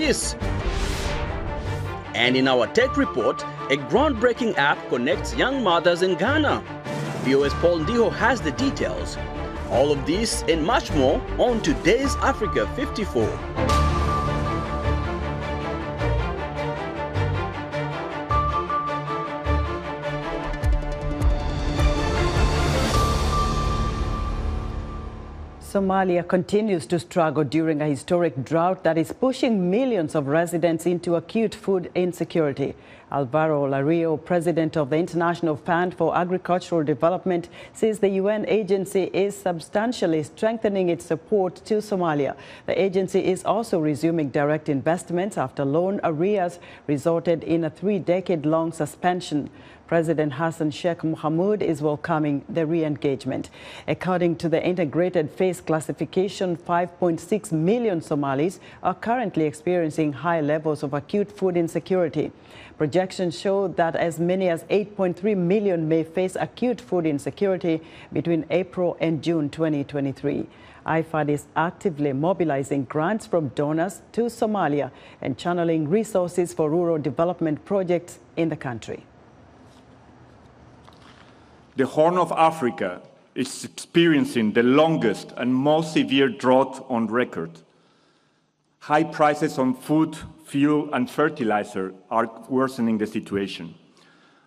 peace. And in our tech report, a groundbreaking app connects young mothers in Ghana. VOA's Paul Ndiho has the details. All of this and much more on today's Africa 54. Somalia continues to struggle during a historic drought that is pushing millions of residents into acute food insecurity. Alvaro Lario, president of the International Fund for Agricultural Development, says the UN agency is substantially strengthening its support to Somalia. The agency is also resuming direct investments after loan arrears resulted in a 3-decade-long suspension. President Hassan Sheikh Mohamud is welcoming the re-engagement. According to the integrated phase classification, 5.6 million Somalis are currently experiencing high levels of acute food insecurity. Projections show that as many as 8.3 million may face acute food insecurity between April and June 2023. IFAD is actively mobilizing grants from donors to Somalia and channeling resources for rural development projects in the country. The Horn of Africa is experiencing the longest and most severe drought on record. High prices on food, fuel, and fertilizer are worsening the situation.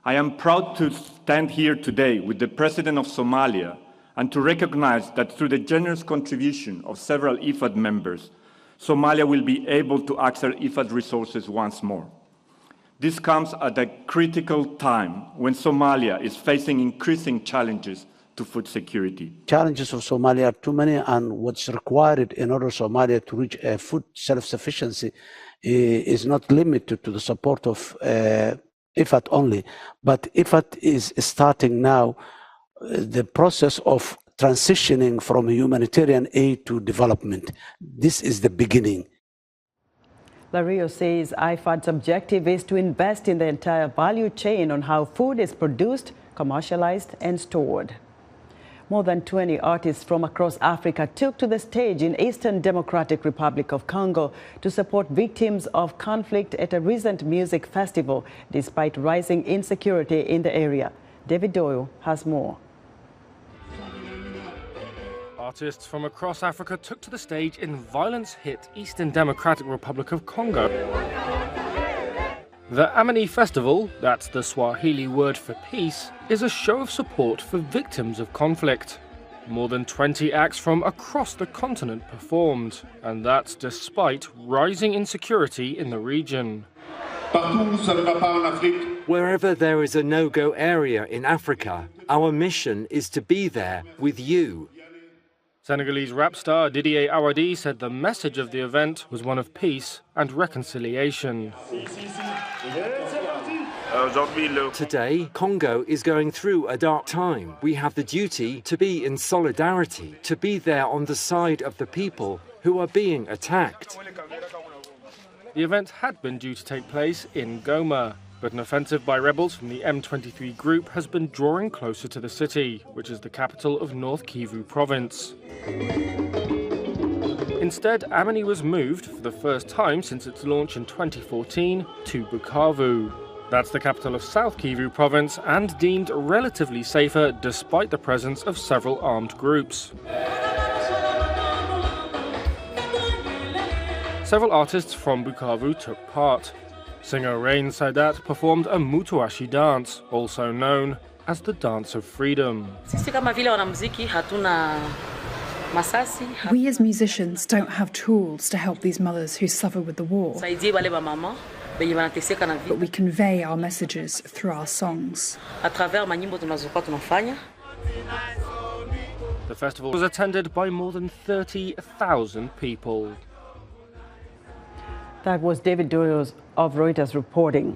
I am proud to stand here today with the President of Somalia and to recognize that through the generous contribution of several IFAD members, Somalia will be able to access IFAD resources once more. This comes at a critical time when Somalia is facing increasing challenges to food security. Challenges of Somalia are too many, and what's required in order for Somalia to reach food self-sufficiency is not limited to the support of IFAD only, but IFAD is starting now the process of transitioning from humanitarian aid to development. This is the beginning. Lario says IFAD's objective is to invest in the entire value chain on how food is produced, commercialized, and stored. More than 20 artists from across Africa took to the stage in Eastern Democratic Republic of Congo to support victims of conflict at a recent music festival, despite rising insecurity in the area. David Doyle has more. Artists from across Africa took to the stage in violence-hit Eastern Democratic Republic of Congo. The Amani Festival, that's the Swahili word for peace, is a show of support for victims of conflict. More than 20 acts from across the continent performed, and that's despite rising insecurity in the region. Wherever there is a no-go area in Africa, our mission is to be there with you. Senegalese rap star Didier Awadi said the message of the event was one of peace and reconciliation. Today, Congo is going through a dark time. We have the duty to be in solidarity, to be there on the side of the people who are being attacked. The event had been due to take place in Goma, but an offensive by rebels from the M23 group has been drawing closer to the city, which is the capital of North Kivu province. Instead, Amani was moved for the first time since its launch in 2014 to Bukavu. That's the capital of South Kivu province and deemed relatively safer despite the presence of several armed groups. Several artists from Bukavu took part. Singer Rain Sadat performed a Mutuashi dance, also known as the Dance of Freedom. We as musicians don't have tools to help these mothers who suffer with the war, but we convey our messages through our songs. The festival was attended by more than 30,000 people. That was David Doyle of Reuters reporting.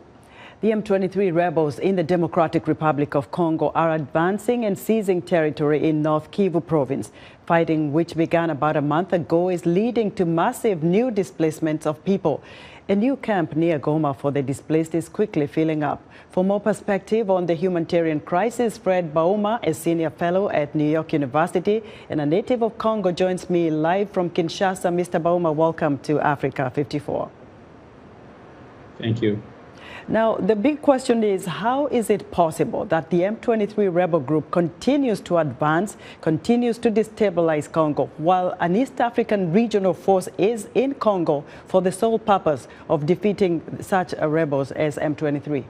The M23 rebels in the Democratic Republic of Congo are advancing and seizing territory in North Kivu province. Fighting, which began about a month ago, is leading to massive new displacements of people. A new camp near Goma for the displaced is quickly filling up. For more perspective on the humanitarian crisis, Fred Bauma, a senior fellow at New York University and a native of Congo, joins me live from Kinshasa. Mr. Bauma, welcome to Africa 54. Thank you. Now, the big question is, how is it possible that the M23 rebel group continues to advance, continues to destabilize Congo, while an East African regional force is in Congo for the sole purpose of defeating such rebels as M23?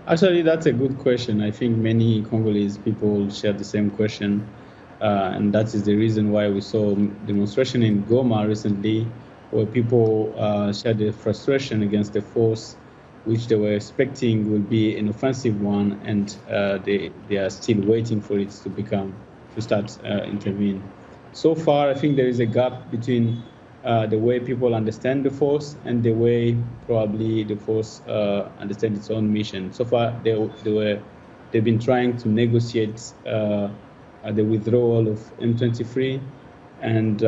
Actually, that's a good question. I think many Congolese people share the same question. And that is the reason why we saw demonstration in Goma recently, where people shared their frustration against the force, which they were expecting will be an offensive one, and they are still waiting for it to start intervene. So far, I think there is a gap between the way people understand the force and the way probably the force understands its own mission. So far, they've been trying to negotiate the withdrawal of M23, and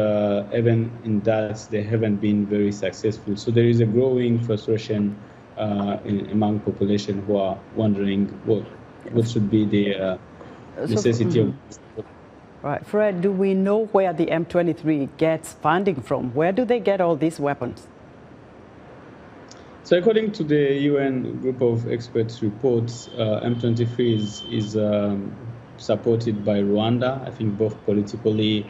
even in that, they haven't been very successful. So there is a growing frustration among population who are wondering what should be the necessity of. Right. Fred, do we know where the M23 gets funding from? Where do they get all these weapons? So according to the UN group of experts reports, M23 is supported by Rwanda, I think both politically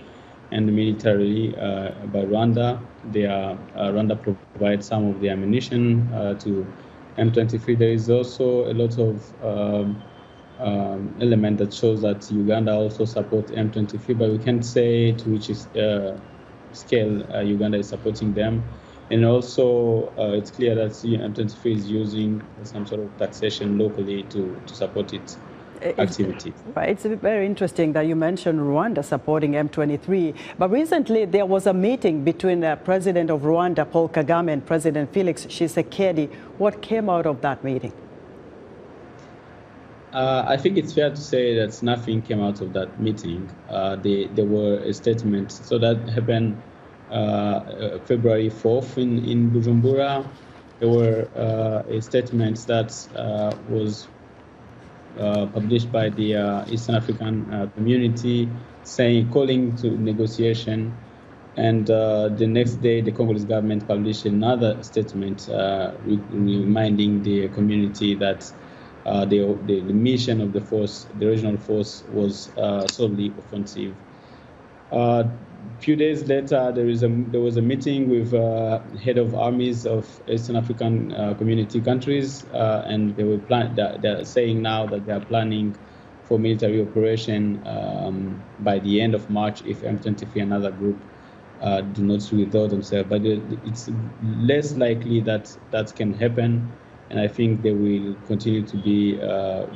and militarily by Rwanda. Rwanda provides some of the ammunition to M23. There is also a lot of element that shows that Uganda also supports M23, but we can't say to which scale Uganda is supporting them. And also, it's clear that M23 is using some sort of taxation locally to support its activity. Right. It's very interesting that you mentioned Rwanda supporting M23. But recently, there was a meeting between the President of Rwanda, Paul Kagame, and President Felix Tshisekedi. What came out of that meeting? I think it's fair to say that nothing came out of that meeting. There were a statement. So that happened February 4th in Bujumbura. There were a statement that was published by the Eastern African community calling to negotiation. And the next day, the Congolese government published another statement reminding the community that the mission of the force, the regional force, was solely offensive. A few days later, there was a meeting with head of armies of Eastern African community countries, and they're saying now that they are planning for military operation by the end of March if M23 and other group do not withdraw themselves. But it's less likely that that can happen. And I think there will continue to be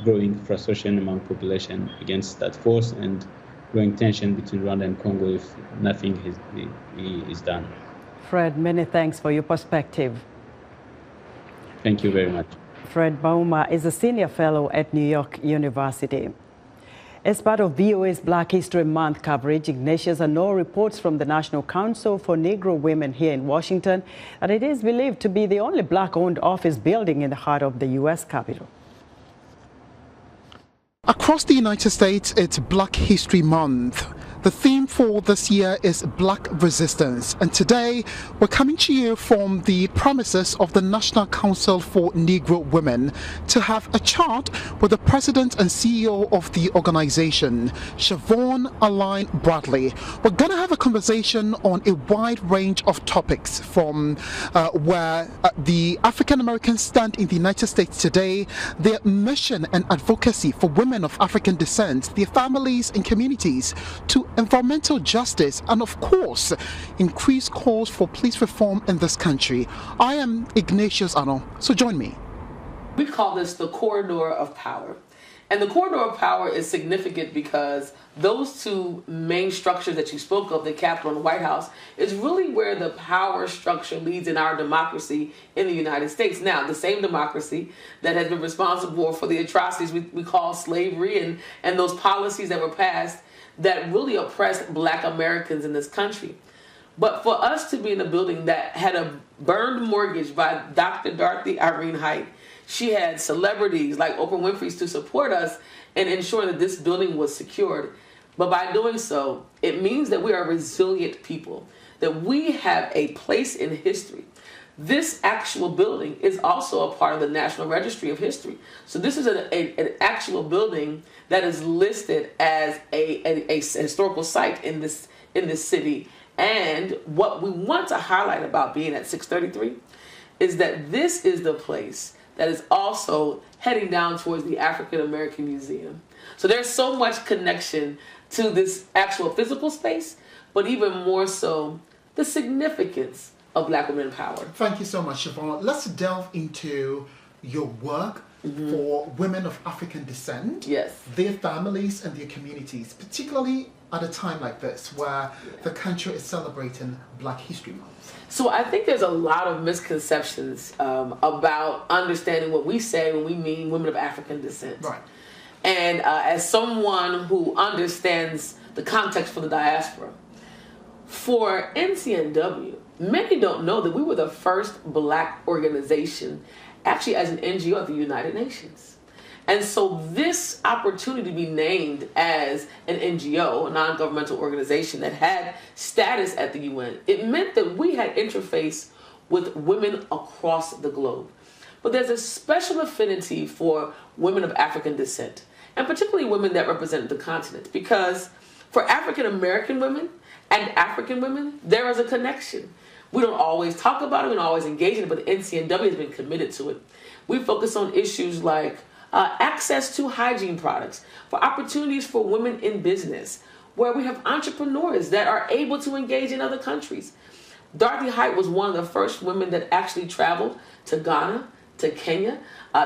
growing frustration among population against that force and growing tension between Rwanda and Congo if nothing is done. Fred, many thanks for your perspective. Thank you very much. Fred Bauma is a senior fellow at New York University. As part of VOA's Black History Month coverage, Ignatius Ano reports from the National Council for Negro Women here in Washington that it is believed to be the only black-owned office building in the heart of the U.S. Capitol. Across the United States, it's Black History Month. The theme for this year is Black Resistance, and today we're coming to you from the premises of the National Council for Negro Women to have a chat with the President and CEO of the organization, Siobhan Aline Bradley. We're going to have a conversation on a wide range of topics, from where the African Americans stand in the United States today, their mission and advocacy for women of African descent, their families and communities, to environmental justice, and of course, increased calls for police reform in this country. I am Ignatius Ano, so join me. We call this the corridor of power. And the corridor of power is significant because those two main structures that you spoke of, the Capitol and the White House, is really where the power structure leads in our democracy in the United States. Now, the same democracy that has been responsible for the atrocities we call slavery and those policies that were passed that really oppressed Black Americans in this country. But for us to be in a building that had a burned mortgage by Dr. Dorothy Irene Height, she had celebrities like Oprah Winfrey to support us and ensure that this building was secured. But by doing so, it means that we are resilient people, that we have a place in history This actual building is also a part of the National Registry of History. So this is an actual building that is listed as a historical site in this city. And what we want to highlight about being at 633 is that this is the place that is also heading down towards the African American Museum. So there's so much connection to this actual physical space, but even more so, the significance of Black women in power. Thank you so much, Siobhan. Let's delve into your work for women of African descent, their families and their communities, particularly at a time like this where the country is celebrating Black History Month. So I think there's a lot of misconceptions about understanding what we say when we mean women of African descent. Right. And as someone who understands the context for the diaspora, for NCNW, many don't know that we were the first Black organization actually as an NGO at the United Nations. And so this opportunity to be named as an NGO, a non-governmental organization that had status at the UN, it meant that we had interface with women across the globe. But there's a special affinity for women of African descent, and particularly women that represent the continent, because for African American women and African women, there is a connection. We don't always talk about it, we don't always engage in it, but the NCNW has been committed to it. We focus on issues like access to hygiene products, for opportunities for women in business, where we have entrepreneurs that are able to engage in other countries. Dorothy Height was one of the first women that actually traveled to Ghana, to Kenya,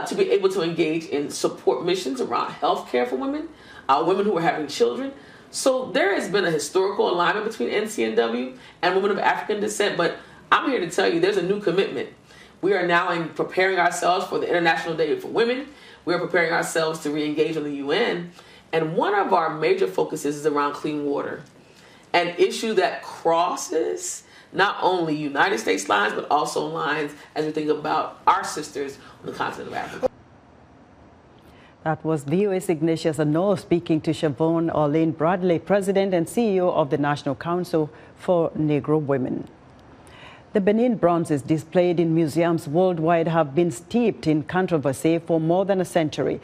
to be able to engage in support missions around healthcare for women, women who are having children. So there has been a historical alignment between NCNW and women of African descent, but I'm here to tell you there's a new commitment. We are now preparing ourselves for the International Day for Women. We are preparing ourselves to re-engage on the UN. And one of our major focuses is around clean water, an issue that crosses not only United States lines, but also lines as we think about our sisters on the continent of Africa. That was VOA's Ignatius Eno speaking to Siobhan Orlean Bradley, President and CEO of the National Council for Negro Women. The Benin bronzes displayed in museums worldwide have been steeped in controversy for more than a century.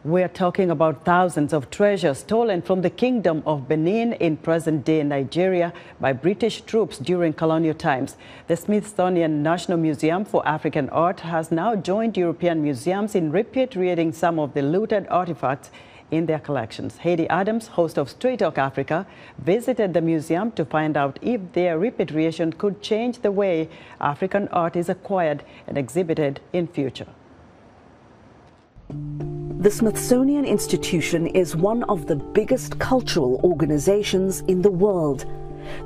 We're talking about thousands of treasures stolen from the Kingdom of Benin in present-day Nigeria by British troops during colonial times. The Smithsonian National Museum for African Art has now joined European museums in repatriating some of the looted artifacts in their collections. Heidi Adams, host of Straight Talk Africa, visited the museum to find out if their repatriation could change the way African art is acquired and exhibited in future. The Smithsonian Institution is one of the biggest cultural organizations in the world.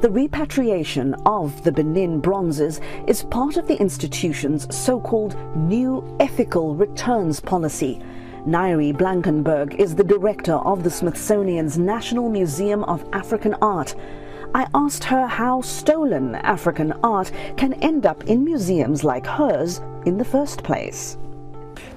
The repatriation of the Benin bronzes is part of the institution's so-called New Ethical Returns Policy. Nairi Blankenberg is the director of the Smithsonian's National Museum of African Art. I asked her how stolen African art can end up in museums like hers in the first place.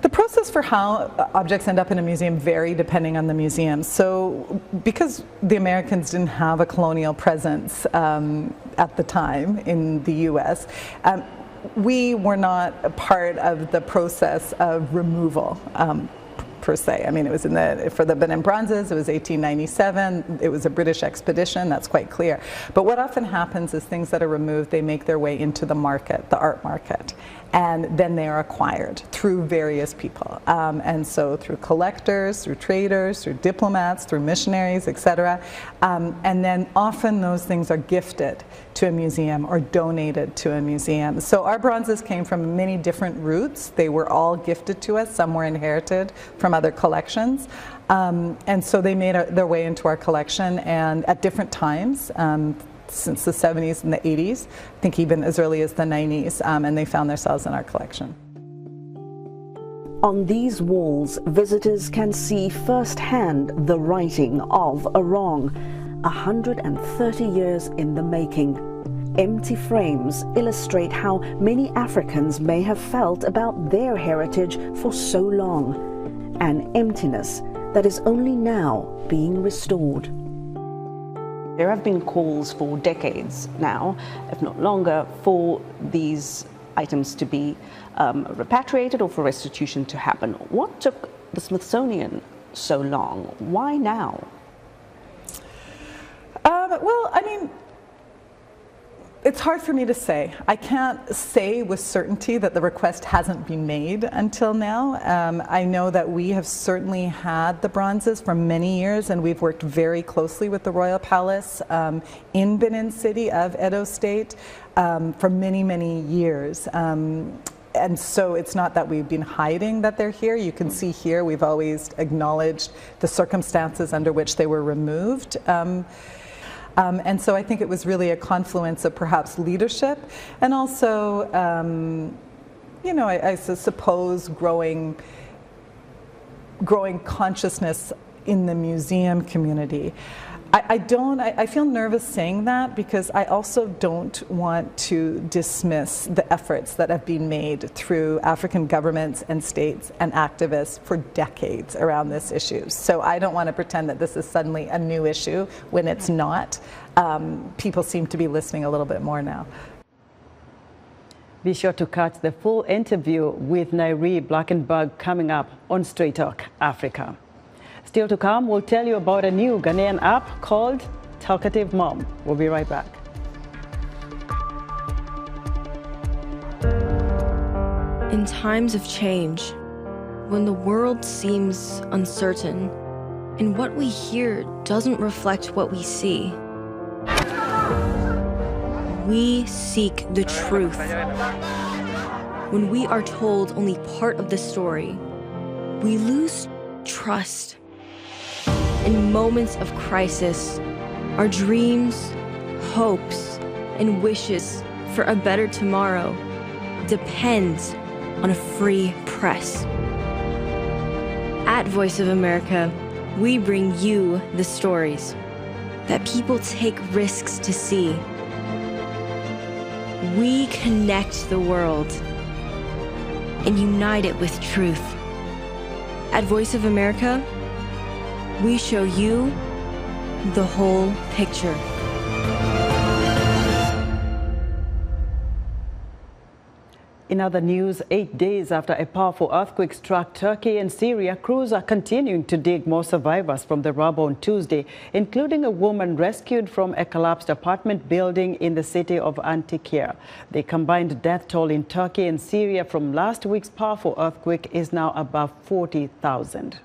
The process for how objects end up in a museum vary depending on the museum. So because the Americans didn't have a colonial presence at the time in the US, we were not a part of the process of removal. Per se. I mean, it was for the Benin bronzes, it was 1897, it was a British expedition, that's quite clear. But what often happens is things that are removed, they make their way into the market, the art market, and then they are acquired through various people. And so through collectors, through traders, through diplomats, through missionaries, etc. And then often those things are gifted to a museum or donated to a museum. So our bronzes came from many different routes. They were all gifted to us. Some were inherited from other collections. And so they made their way into our collection, and at different times, since the 70s and the 80s, I think even as early as the 90s, and they found themselves in our collection. On these walls, visitors can see firsthand the writing of a wrong, 130 years in the making. Empty frames illustrate how many Africans may have felt about their heritage for so long, an emptiness that is only now being restored. There have been calls for decades now, if not longer, for these items to be repatriated or for restitution to happen. What took the Smithsonian so long? Why now? Well, I mean, it's hard for me to say. I can't say with certainty that the request hasn't been made until now. I know that we have certainly had the bronzes for many years, and we've worked very closely with the Royal Palace in Benin City of Edo State for many, many years. And so it's not that we've been hiding that they're here. You can see here we've always acknowledged the circumstances under which they were removed. And so I think it was really a confluence of perhaps leadership and also, you know, I suppose growing consciousness in the museum community. I feel nervous saying that because I also don't want to dismiss the efforts that have been made through African governments and states and activists for decades around this issue. So I don't want to pretend that this is suddenly a new issue when it's not. People seem to be listening a little bit more now. Be sure to catch the full interview with Nairi Blackenberg coming up on Straight Talk Africa. Still to come, we'll tell you about a new Ghanaian app called Talkative Mom. We'll be right back. In times of change, when the world seems uncertain and what we hear doesn't reflect what we see, we seek the truth. When we are told only part of the story, we lose trust. In moments of crisis, our dreams, hopes, and wishes for a better tomorrow depends on a free press. At Voice of America, we bring you the stories that people take risks to see. We connect the world and unite it with truth. At Voice of America, we show you the whole picture. In other news, 8 days after a powerful earthquake struck Turkey and Syria, crews are continuing to dig more survivors from the rubble on Tuesday, including a woman rescued from a collapsed apartment building in the city of Antakya. The combined death toll in Turkey and Syria from last week's powerful earthquake is now above 40,000.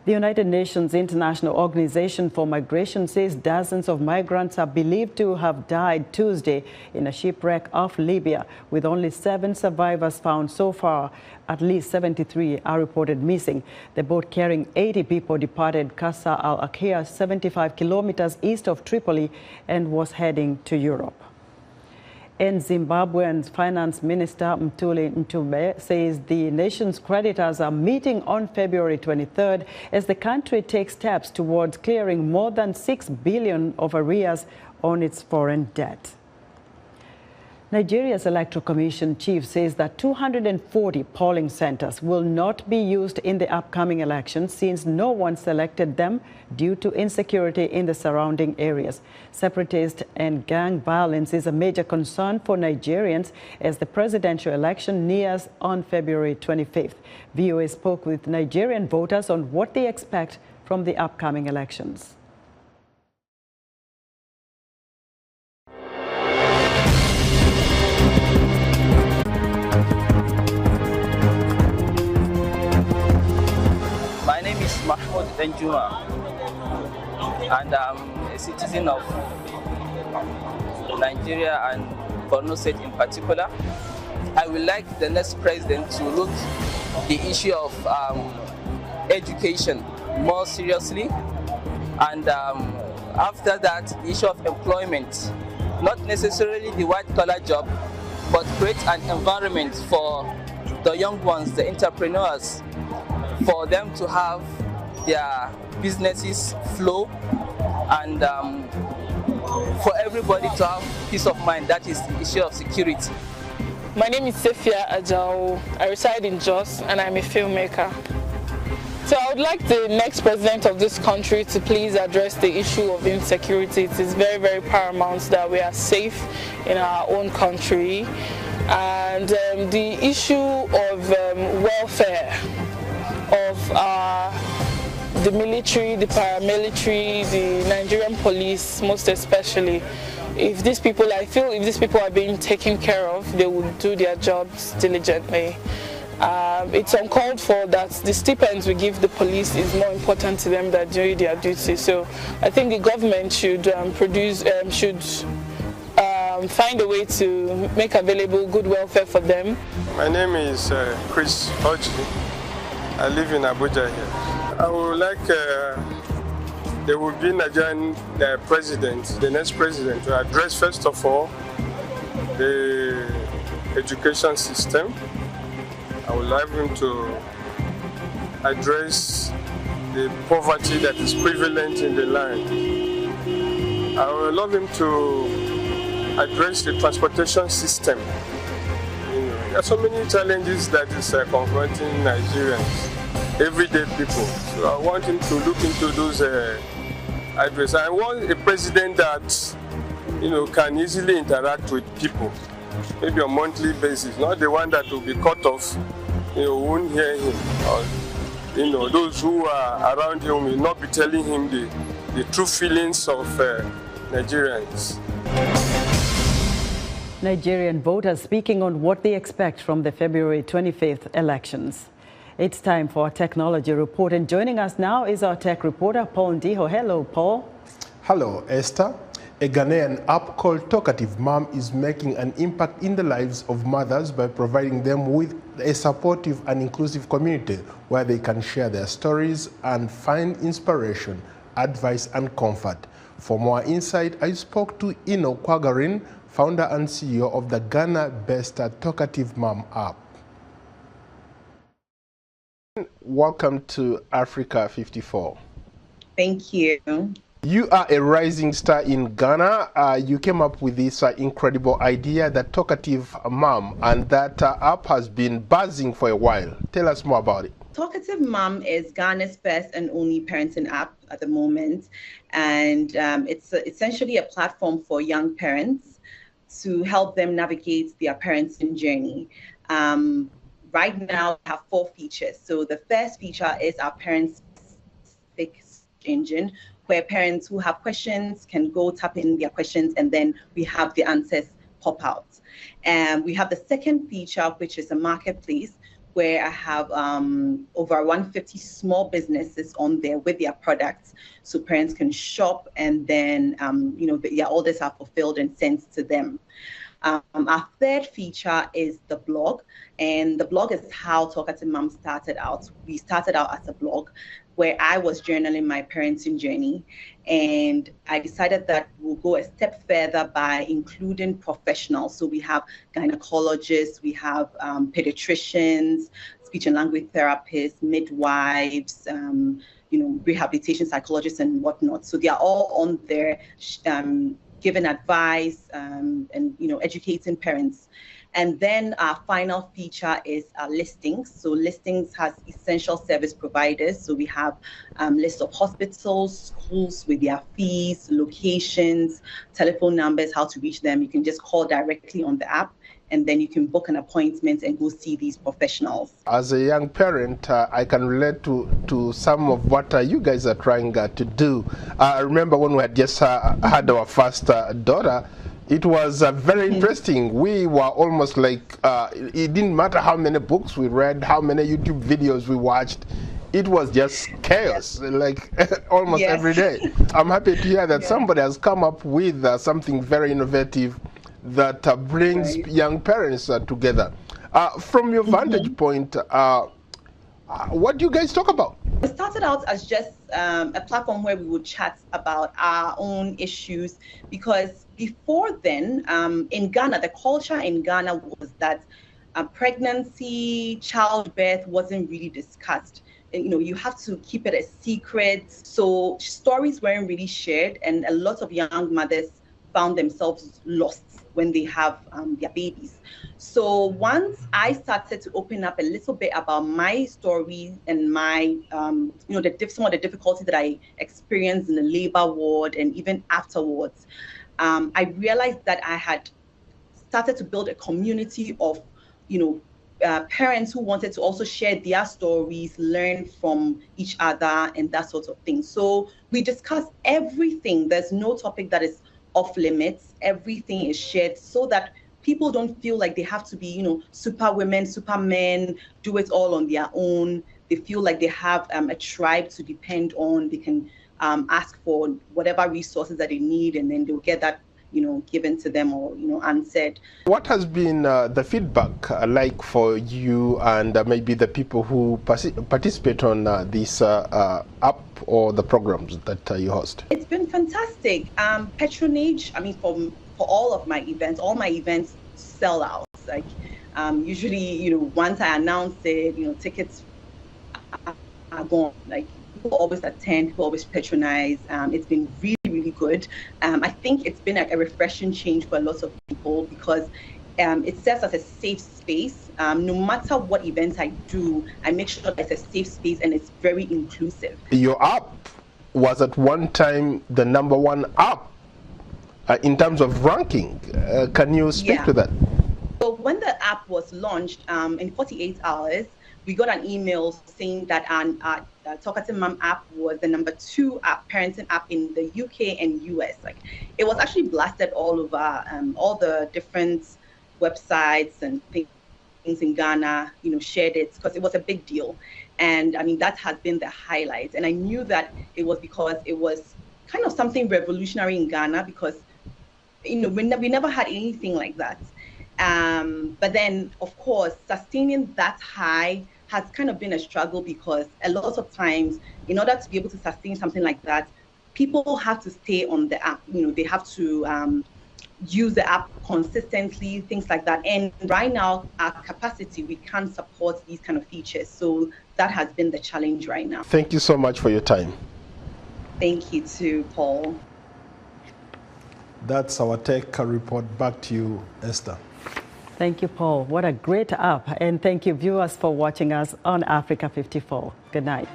The United Nations International Organization for Migration says dozens of migrants are believed to have died Tuesday in a shipwreck off Libya, with only 7 survivors found so far. At least 73 are reported missing. The boat carrying 80 people departed Casa al-Akia, 75 kilometers east of Tripoli, and was heading to Europe. And Zimbabwean Finance Minister Mthuli Ntube says the nation's creditors are meeting on February 23rd as the country takes steps towards clearing more than $6 billion of arrears on its foreign debt. Nigeria's Electoral Commission chief says that 240 polling centers will not be used in the upcoming election since no one selected them due to insecurity in the surrounding areas. Separatist and gang violence is a major concern for Nigerians as the presidential election nears on February 25th. VOA spoke with Nigerian voters on what they expect from the upcoming elections. And I'm a citizen of Nigeria and Borno State in particular. I would like the next president to look the issue of education more seriously, and after that, the issue of employment, not necessarily the white-collar job, but create an environment for the young ones, the entrepreneurs, for them to have their businesses flow, and for everybody to have peace of mind. That is the issue of security. My name is Sefia Ajao. I reside in Jos and I'm a filmmaker. So I would like the next president of this country to please address the issue of insecurity. It is very, very paramount that we are safe in our own country. And the issue of welfare of the military, the paramilitary, the Nigerian police, most especially. If these people, I feel if these people are being taken care of, they will do their jobs diligently. It's uncalled for that the stipends we give the police is more important to them than doing their duty. So I think the government should find a way to make available good welfare for them. My name is Chris Oji. I live in Abuja here. I would like there will be Nigerian president, the next president, to address first of all the education system. I would like him to address the poverty that is prevalent in the land. I would love him to address the transportation system. There are so many challenges that is confronting Nigerians, everyday people. So I want him to look into those addresses. I want a president that can easily interact with people, maybe on a monthly basis, not the one that will be cut off, won't hear him. Or, those who are around him will not be telling him the true feelings of Nigerians. Nigerian voters speaking on what they expect from the February 25th elections. It's time for our technology report, and joining us now is our tech reporter, Paul Ndiho. Hello, Paul. Hello, Esther. A Ghanaian app called Talkative Mom is making an impact in the lives of mothers by providing them with a supportive and inclusive community where they can share their stories and find inspiration, advice, and comfort. For more insight, I spoke to Eno Quagraine, founder and CEO of the Ghana-based Talkative Mom app. Welcome to Africa 54. Thank you. You are a rising star in Ghana. You came up with this incredible idea, the Talkative Mom, and that app has been buzzing for a while. Tell us more about it. Talkative Mom is Ghana's first and only parenting app at the moment, and it's essentially a platform for young parents to help them navigate their parenting journey. Right now, we have 4 features. So the first feature is our parent-specific engine, where parents who have questions can go tap in their questions, and then we have the answers pop out. And we have the second feature, which is a marketplace, where I have over 150 small businesses on there with their products, so parents can shop, and then their orders are fulfilled and sent to them. Our third feature is the blog, and the blog is how Talkative Mom started out. We started out as a blog where I was journaling my parenting journey, and I decided that we'll go a step further by including professionals. So we have gynecologists, we have pediatricians, speech and language therapists, midwives, rehabilitation psychologists and whatnot. So they are all on there giving advice and educating parents. And then our final feature is listings. So listings has essential service providers. So we have lists of hospitals, schools with their fees, locations, telephone numbers, how to reach them. You can just call directly on the app, and then you can book an appointment and go see these professionals. As a young parent, I can relate to some of what you guys are trying to do. I remember when we had just had our first daughter, it was very interesting. We were almost like, it didn't matter how many books we read, how many YouTube videos we watched. It was just chaos, like almost every day. I'm happy to hear that somebody has come up with something very innovative that brings young parents together. From your vantage point, what do you guys talk about? We started out as just a platform where we would chat about our own issues, because before then, in Ghana, the culture in Ghana was that pregnancy, childbirth wasn't really discussed. You have to keep it a secret. So stories weren't really shared, and a lot of young mothers found themselves lost when they have their babies. So once I started to open up a little bit about my story and my, some of the difficulties that I experienced in the labor ward and even afterwards, I realized that I had started to build a community of, parents who wanted to also share their stories, learn from each other, and that sort of thing. So we discuss everything. There's no topic that is off limits. Everything is shared so that people don't feel like they have to be, super women, super men, do it all on their own. They feel like they have a tribe to depend on. They can ask for whatever resources that they need, and then they'll get that given to them or, answered. What has been the feedback like for you and maybe the people who participate on this app or the programs that you host? It's been fantastic. Patronage, for all of my events, sell out. Like, usually, once I announce it, tickets are gone. Like, people always attend, people always patronize. It's been really, really good. I think it's been a refreshing change for a lot of people because it serves as a safe space. No matter what events I do, I make sure that it's a safe space and it's very inclusive. Your app was at one time the #1 app in terms of ranking. Can you speak to that? So when the app was launched, in 48 hours, we got an email saying that our Talkative Mom app was the #2 app, parenting app in the UK and US. Like, it was actually blasted all over, all the different websites and things in Ghana, shared it because it was a big deal. And that has been the highlight. And I knew that it was because it was kind of something revolutionary in Ghana because, we never had anything like that. But then, of course, sustaining that high has kind of been a struggle because a lot of times, in order to be able to sustain something like that, people have to stay on the app. They have to use the app consistently, things like that. And right now, our capacity, we can't support these kind of features. So that has been the challenge right now. Thank you so much for your time. Thank you too, Paul. That's our tech report. Back to you, Esther. Thank you, Paul. What a great app. And thank you, viewers, for watching us on Africa 54. Good night.